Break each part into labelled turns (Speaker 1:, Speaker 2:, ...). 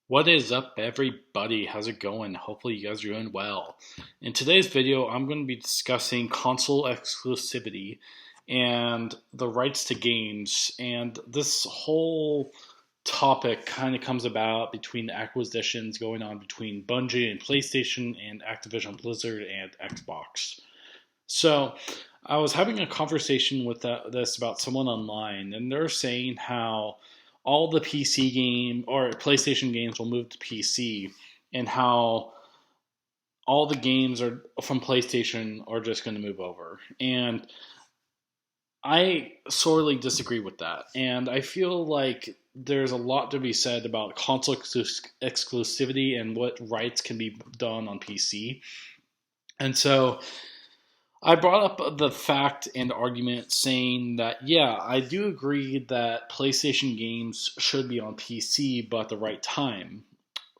Speaker 1: What is up, everybody? How's it going? Hopefully, you guys are doing well. In today's video, I'm going to be discussing console exclusivity and the rights to games. And this whole topic kind of comes about between the acquisitions going on between Bungie and PlayStation and Activision Blizzard and Xbox. So, I was having a conversation with this about someone online, and they're saying how all the PC game or PlayStation games will move to PC, and how all the games are from PlayStation are just going to move over. And I sorely disagree with that. And I feel like there's a lot to be said about console exclusivity and what rights can be done on PC. And so I brought up the fact and argument saying that, yeah, I do agree that PlayStation games should be on PC, but at the right time.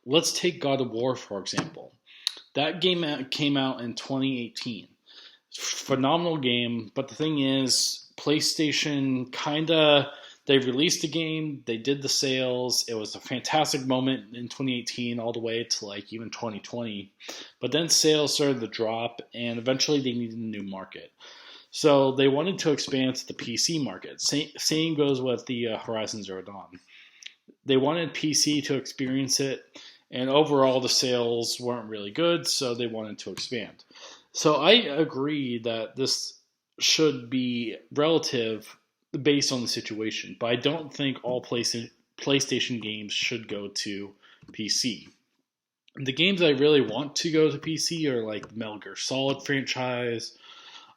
Speaker 1: Let's take God of War, for example. That game came out in 2018. Phenomenal game, but the thing is, PlayStation kind of they released the game, they did the sales. It was a fantastic moment in 2018 all the way to like even 2020. But then sales started to drop and eventually they needed a new market. So they wanted to expand to the PC market. Same goes with the Horizon Zero Dawn. They wanted PC to experience it, and overall the sales weren't really good, so they wanted to expand. So I agree that this should be relative based on the situation, but I don't think all PlayStation games should go to PC. The games I really want to go to PC are like the Metal Gear Solid franchise.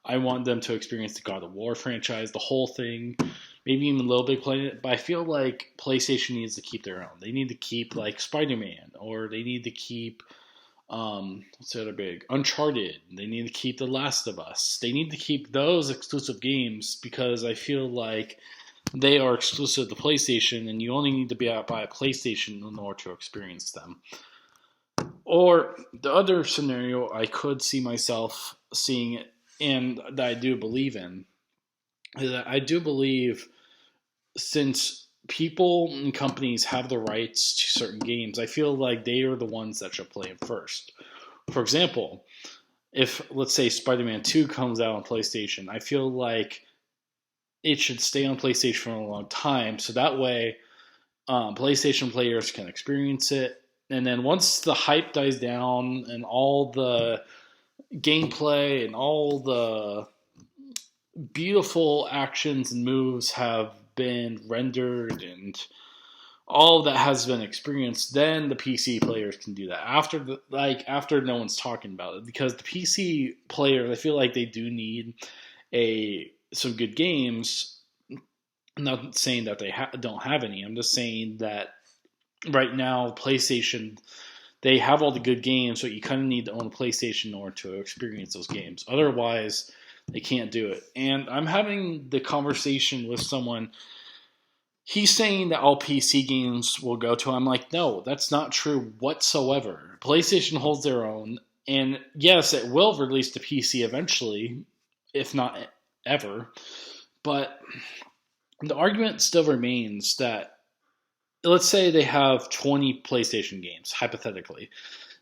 Speaker 1: I want them to experience the God of War franchise, the whole thing, maybe even Little Big Planet. But I feel like PlayStation needs to keep their own. They need to keep like Spider-Man, or they need to keep what's the other big Uncharted. They need to keep The Last of Us. They need to keep those exclusive games because I feel like they are exclusive to PlayStation, and you only need to buy a PlayStation in order to experience them. Or the other scenario I could see myself seeing, and that I do believe in, is that I do believe since people and companies have the rights to certain games, I feel like they are the ones that should play them first. For example, if let's say Spider-Man 2 comes out on PlayStation, I feel like it should stay on PlayStation for a long time, so that way PlayStation players can experience it. And then once the hype dies down and all the gameplay and all the beautiful actions and moves have been rendered and all that has been experienced, then the PC players can do that after no one's talking about it, because the PC players, I feel like they do need a some good games. I'm not saying that they don't have any. I'm just saying that right now PlayStation, they have all the good games, so you kind of need to own a PlayStation in order to experience those games. Otherwise, they can't do it. And I'm having the conversation with someone. He's saying that all PC games will go to. I'm like, no, that's not true whatsoever. PlayStation holds their own, and yes, it will release to PC eventually, if not ever. But the argument still remains that let's say they have 20 PlayStation games, hypothetically.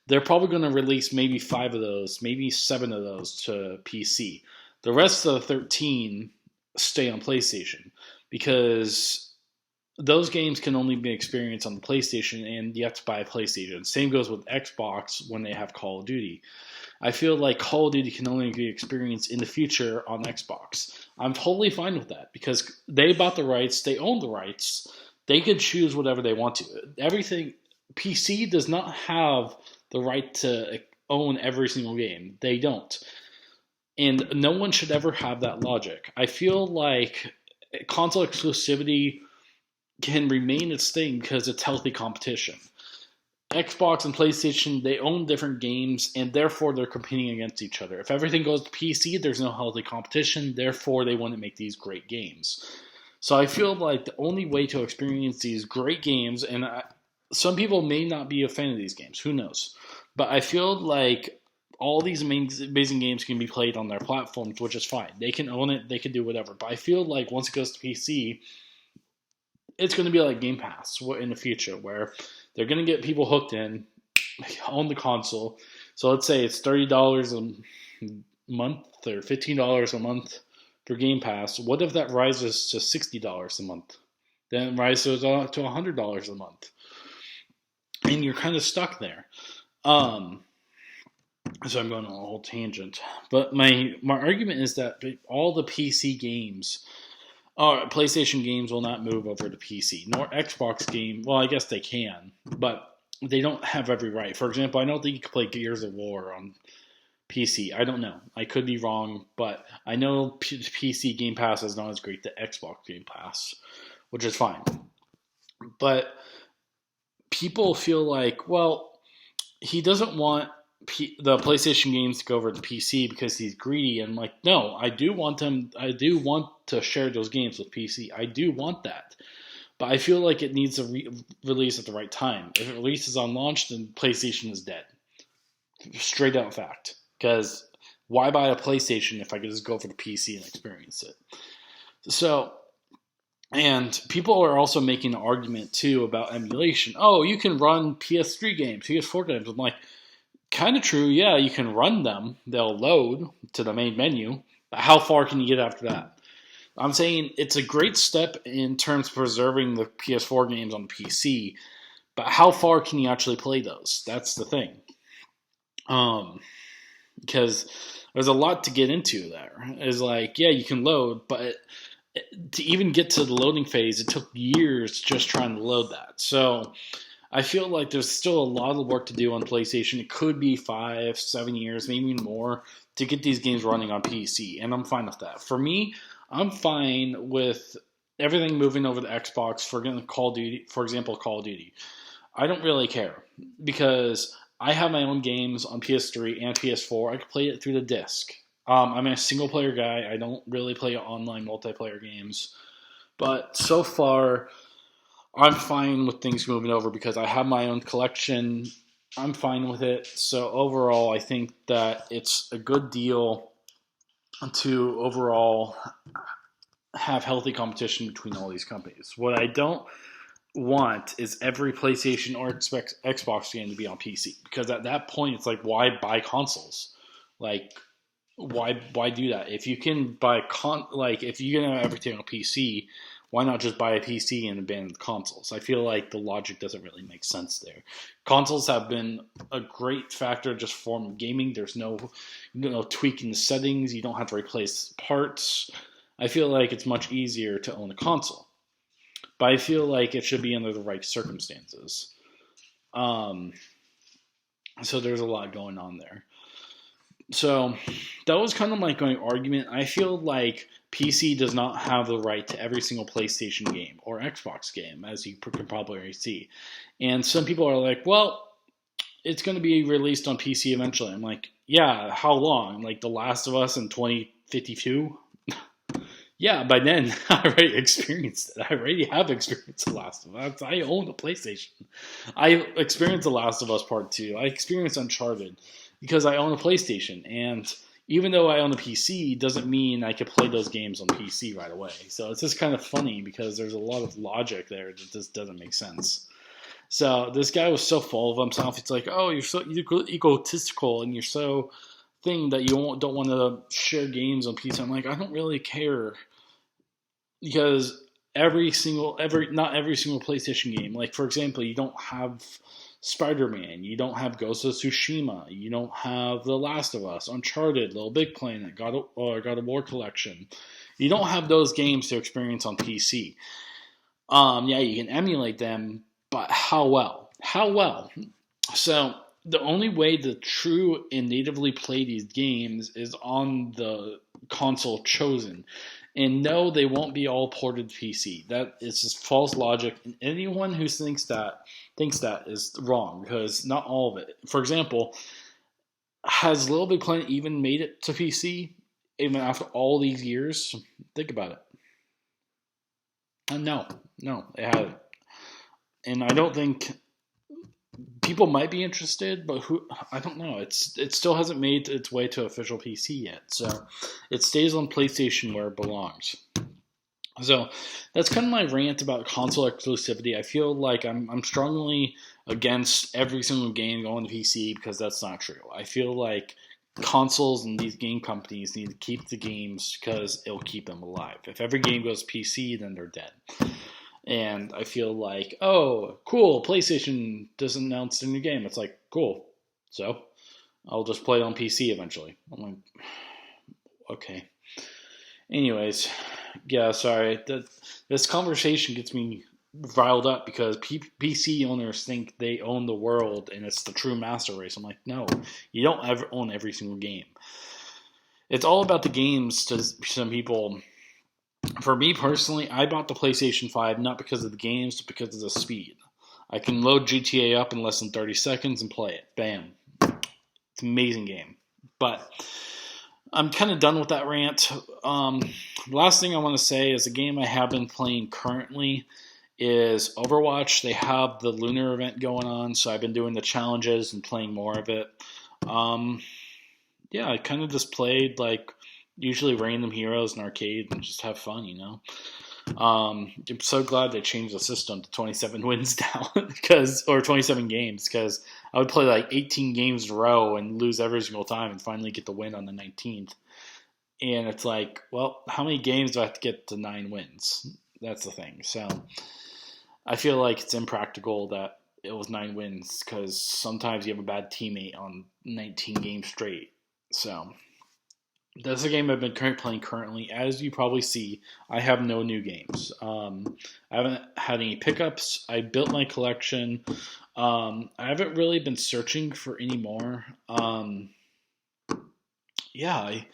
Speaker 1: They're probably going to release maybe 5 of those, maybe 7 of those to PC. The rest of the 13 stay on PlayStation because those games can only be experienced on the PlayStation, and you have to buy a PlayStation. Same goes with Xbox when they have Call of Duty. I feel like Call of Duty can only be experienced in the future on Xbox. I'm totally fine with that because they bought the rights, they own the rights, they can choose whatever they want to. Everything PC does not have the right to own every single game. They don't. And no one should ever have that logic. I feel like console exclusivity can remain its thing because it's healthy competition. Xbox and PlayStation, they own different games, and therefore they're competing against each other. If everything goes to PC, there's no healthy competition, therefore they wouldn't make these great games. So I feel like the only way to experience these great games, and some people may not be a fan of these games, who knows? But I feel like all these amazing games can be played on their platforms, which is fine. They can own it, they can do whatever. But I feel like once it goes to PC, it's going to be like Game Pass in the future, where They're going to get people hooked in on the console. So let's say it's $30 a month or $15 a month for Game Pass. What if that rises to $60 a month? Then it rises to $100 a month, and you're kind of stuck there. So I'm going on a whole tangent, but my argument is that all the PC games, or PlayStation games, will not move over to PC, nor Xbox game. Well, I guess they can, but they don't have every right. For example, I don't think you can play Gears of War on PC. I don't know. I could be wrong, but I know PC Game Pass is not as great as Xbox Game Pass, which is fine. But people feel like, well, he doesn't want the PlayStation games to go over to PC because he's greedy. And like, no, I do want to share those games with PC. I do want that. But I feel like it needs to release at the right time. If it releases on launch, then PlayStation is dead. Straight out fact. Because why buy a PlayStation if I could just go for the PC and experience it? So, and people are also making an argument too about emulation. Oh, you can run PS3 games, PS4 games. I'm like, kind of true. Yeah, you can run them. They'll load to the main menu. But how far can you get after that? I'm saying it's a great step in terms of preserving the PS4 games on the PC. But how far can you actually play those? That's the thing. Because there's a lot to get into there. It's like, yeah, you can load, but to even get to the loading phase, it took years just trying to load that. So I feel like there's still a lot of work to do on PlayStation. It could be 5-7 years, maybe even more, to get these games running on PC, and I'm fine with that. For me, I'm fine with everything moving over to Xbox for Call of Duty, for example, Call of Duty. I don't really care because I have my own games on PS3 and PS4. I can play it through the disc. I'm a single-player guy. I don't really play online multiplayer games. But so far, I'm fine with things moving over because I have my own collection. I'm fine with it. So overall, I think that it's a good deal to overall have healthy competition between all these companies. What I don't want is every PlayStation or Xbox game to be on PC, because at that point it's like, why buy consoles? Like, why do that? If you can buy if you're gonna have everything on PC, why not just buy a PC and abandon the consoles? I feel like the logic doesn't really make sense there. Consoles have been a great factor just for gaming. There's no tweaking the settings. You don't have to replace parts. I feel like it's much easier to own a console. But I feel like it should be under the right circumstances. So there's a lot going on there. So that was kind of my going argument. I feel like PC does not have the right to every single PlayStation game or Xbox game, as you can probably already see. And some people are like, well, it's going to be released on PC eventually. I'm like, yeah, how long? Like The Last of Us in 2052? Yeah, by then, I already experienced it. I already have experienced The Last of Us. I own a PlayStation. I experienced The Last of Us Part 2. I experienced Uncharted because I own a PlayStation. And even though I own a PC, doesn't mean I could play those games on PC right away. So it's just kind of funny because there's a lot of logic there that just doesn't make sense. So this guy was so full of himself. It's like, oh, you're so egotistical and you're so thing that you don't want to share games on PC. I'm like, I don't really care, because not every single PlayStation game, like for example, you don't have Spider-Man, you don't have Ghost of Tsushima, you don't have The Last of Us, Uncharted, Little Big Planet, God of War Collection. You don't have those games to experience on PC. Yeah, you can emulate them, but how well? How well? So the only way to true and natively play these games is on the console chosen. And no, they won't be all ported to PC. That is just false logic. And anyone who thinks that is wrong, because not all of it. For example, has Little Big Planet even made it to PC even after all these years? Think about it. No, it hasn't. And I don't think people might be interested, but I don't know. It still hasn't made its way to official PC yet, so it stays on PlayStation where it belongs. So that's kind of my rant about console exclusivity. I feel like I'm strongly against every single game going to PC because that's not true. I feel like consoles and these game companies need to keep the games because it'll keep them alive. If every game goes PC, then they're dead. And I feel like, oh, cool, PlayStation just announced a new game. It's like, cool. So I'll just play it on PC eventually. I'm like, okay. Anyways, yeah, sorry. This conversation gets me riled up because PC owners think they own the world and it's the true master race. I'm like, no, you don't ever own every single game. It's all about the games to some people. For me personally, I bought the PlayStation 5 not because of the games, but because of the speed. I can load GTA up in less than 30 seconds and play it. Bam. It's an amazing game. But I'm kind of done with that rant. Last thing I want to say is a game I have been playing currently is Overwatch. They have the Lunar event going on, so I've been doing the challenges and playing more of it. Yeah, I kind of just played like usually random heroes in arcade and just have fun, you know. I'm so glad they changed the system to 27 wins now, or 27 games, because I would play like 18 games in a row and lose every single time, and finally get the win on the 19th. And it's like, well, how many games do I have to get to 9 wins? That's the thing. So I feel like it's impractical that it was 9 wins because sometimes you have a bad teammate on 19 games straight. So that's a game I've been playing currently. As you probably see, I have no new games. I haven't had any pickups. I built my collection. I haven't really been searching for any more. Yeah, I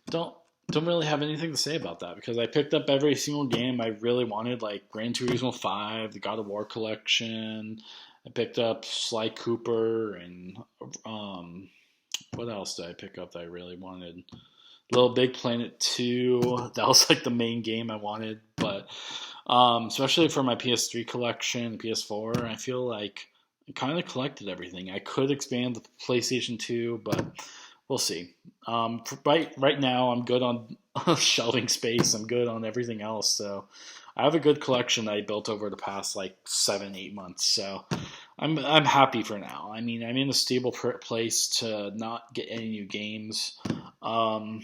Speaker 1: don't really have anything to say about that because I picked up every single game I really wanted, like Gran Turismo 5, the God of War collection. I picked up Sly Cooper and what else did I pick up that I really wanted? Little Big Planet 2. That was like the main game I wanted, but especially for my PS3 collection, PS4, I feel like I kind of collected everything. I could expand the PlayStation 2, but we'll see. Right now, I'm good on shelving space. I'm good on everything else. So I have a good collection that I built over the past like 7-8 months. So I'm happy for now. I mean, I'm in a stable place to not get any new games. And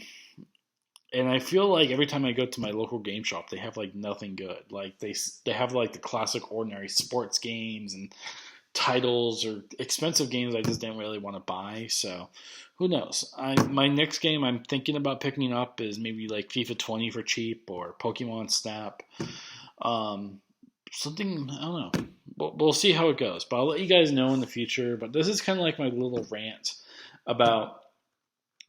Speaker 1: I feel like every time I go to my local game shop, they have like nothing good. Like they have like the classic ordinary sports games and titles or expensive games I just didn't really want to buy. So who knows? My next game I'm thinking about picking up is maybe like FIFA 20 for cheap or Pokemon Snap. Something, I don't know. We'll see how it goes. But I'll let you guys know in the future. But this is kind of like my little rant about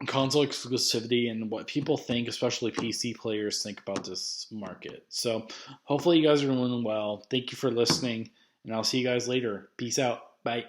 Speaker 1: console exclusivity and what people think, especially PC players, think about this market. So hopefully you guys are doing well. Thank you for listening, and I'll see you guys later. Peace out. Bye.